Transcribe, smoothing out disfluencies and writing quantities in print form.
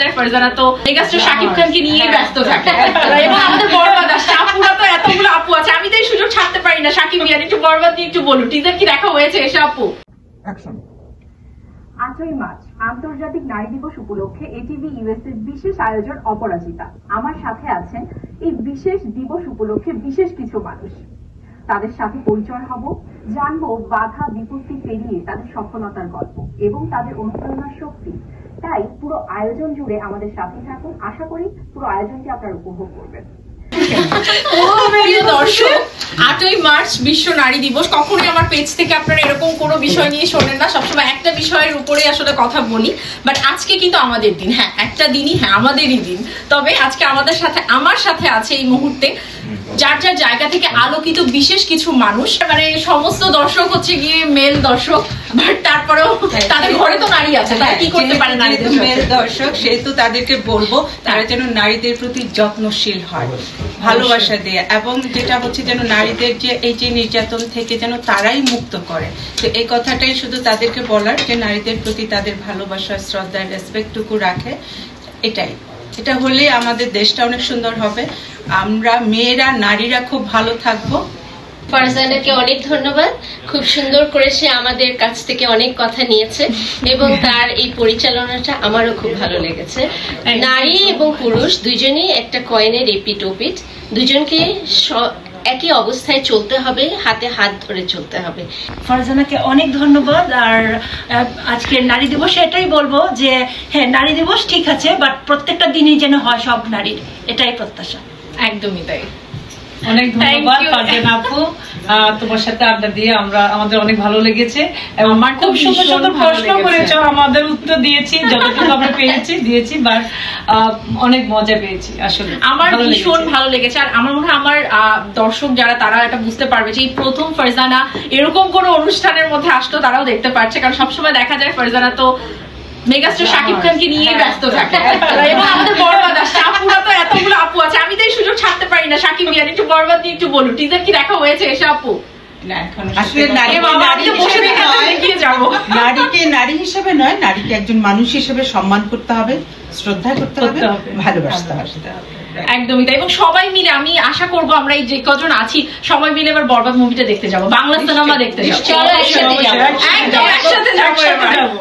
যায় ফারজানা তো মেগাস্টার শাকিব খানকে নিয়ে ব্যস্ত থাকে এবং আমাদের বরবাদ আসছে, আপুরা তো এতগুলো আপু আছে, আমি তো এই সুযোগ ছাড়তে পারি না। শাকিব ইয়ার একটু বরবাদ নিয়ে একটু বলুন, টিজার কি দেখা হয়েছে এসে আপু? 8ই মার্চ আন্তর্জাতিক নারী দিবস উপলক্ষে এটিভি ইউএসএর বিশেষ আয়োজন অপরাজিতা। আমার সাথে আছেন এই বিশেষ দিবস উপলক্ষে বিশেষ কিছু মানুষ। তাদের সাথে পরিচয় হব, জানবো বাধা বিপত্তি পেরিয়ে তাদের সফলতার গল্প এবং তাদের অনুপ্রেরণার শক্তি। তাই পুরো আয়োজন জুড়ে আমাদের সাথে থাকুন। আশা করি পুরো আয়োজনটি আপনারা উপভোগ করবেন। দর্শক, 8ই মার্চ বিশ্ব নারী দিবস। কখনোই আমার পেজ থেকে আপনারা এরকম কোনো বিষয় নিয়ে শোনেন না, সবসময় একটা বিষয়ের উপরে আসলে কথা বলি। বাট আজকে কিন্তু আমাদের দিন, হ্যাঁ একটা দিনই, হ্যাঁ আমাদেরই দিন। তবে আজকে আমার সাথে আছে এই মুহূর্তে যার যার জায়গা থেকে আলোকিত বিশেষ কিছু মানুষ। মানে সমস্ত দর্শক হচ্ছে গিয়ে মেল দর্শক, বাট তারপরেও তাদের ঘরে তো নারী আছে, তারা কি করতে পারে? নারীদের মেল দর্শক, সেহেতু তাদেরকে বলবো তারা যেন নারীদের প্রতি যত্নশীল হয়, ভালোবাসা দিয়ে, এবং যেটা হচ্ছে যেন নারীদের যে এই যে নির্যাতন থেকে যেন তারাই মুক্ত করে। তো এই কথাটাই শুধু তাদেরকে বলার, যে নারীদের প্রতি তাদের ভালোবাসা, শ্রদ্ধা, রেসপেক্টটুকু রাখে। এটা হলে আমাদের দেশটা অনেক সুন্দর হবে, আমরা মেয়েরা নারীরা খুব ভালো থাকবো। ফারজানাকে অনেক ধন্যবাদ, খুব সুন্দর করে সে আমাদের কাছ থেকে অনেক কথা নিয়েছে এবং তার এই পরিচালনাটা আমারও খুব ভালো লেগেছে। নারী এবং পুরুষ দুজনেই একটা কয়েনের এপিট ওপিট, দুজনকে একই অবস্থায় চলতে হবে, হাতে হাত ধরে চলতে হবে। ফারজানাকে অনেক ধন্যবাদ। আর আজকের নারী দিবসে এটাই বলবো যে হ্যাঁ নারী দিবস ঠিক আছে, বাট প্রত্যেকটা দিনই যেন হয় সব নারীর, এটাই প্রত্যাশা। একদমই তাই। অনেক ধন্যবাদ ফারজানা আপু, তোমার সাথে আড্ডা দিয়ে আমাদের অনেক ভালো লেগেছে এবং খুব সুন্দর সুন্দর প্রশ্ন করেছো, আমাদের উত্তর দিয়েছি যতটুকু আমরা দিয়েছি, বাট অনেক মজা পেয়েছি। আসলে আমার ভীষণ ভালো লেগেছে। আর আমার মনে হয় আমার দর্শক যারা, তারা এটা বুঝতে পারবে যে এই প্রথম ফারজানা এরকম কোন অনুষ্ঠানের মধ্যে আসতো, তারাও দেখতে পারছে। কারণ সবসময় দেখা যায় ফারজানা তো মেগাস্টার শাকিব খানকে নিয়ে ব্যস্ত থাকে এবং আমাদের বরবাদ আসছে, আপুরা তো এতগুলো আপু আছে, আমি তো এই সুযোগ ছাড়তে পারি না। শাকিব ইয়ার একটু বরবাদ নিয়ে একটু বলুন, টিজার কি দেখা হয়েছে এসে আপু? নারীকে নারী হিসেবে নয়, নারীকে একজন মানুষ হিসেবে সম্মান করতে হবে, শ্রদ্ধা করতে হবে, ভালোবাসতে হবে। একদমই তাই। এবং সবাই মিলে, আমি আশা করবো আমরা এই যে কজন আছি সবাই মিলে এবার বরবাদ মুভিটা দেখতে যাবো, বাংলা সিনেমা দেখতে যাবো, একসাথে যাবো।